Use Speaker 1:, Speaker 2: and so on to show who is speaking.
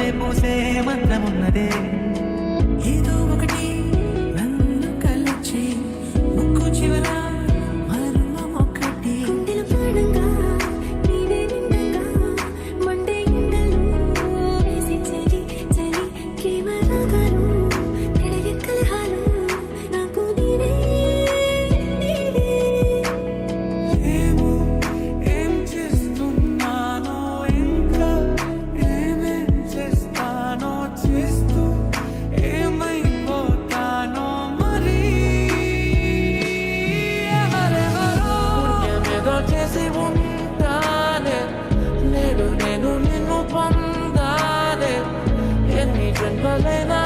Speaker 1: వెన్నెలే పూసే మంత్రమున్నదే. ఏదో ఒకటి నన్ను కలచి ముక్కు చివర మర్మం ఒకటి
Speaker 2: గుండెలు ప్రాణంగా నీవే నిండంగా మండే ఎండలు వేసి చలి చలి కేవలగాను పెరిగే కలహాలు నాకు నీవే నీవే.
Speaker 1: ఏమో ఏం చేస్తున్నానో ఇంకా ఏమేం చేస్తానో చేస్తూ ఏమైపోతానో మరి. ఎవరెవరో పుణ్యమేదో చేసి ఉంటానే, నేడు నేను నిన్ను పొందానే. ఎన్ని జన్మలైనా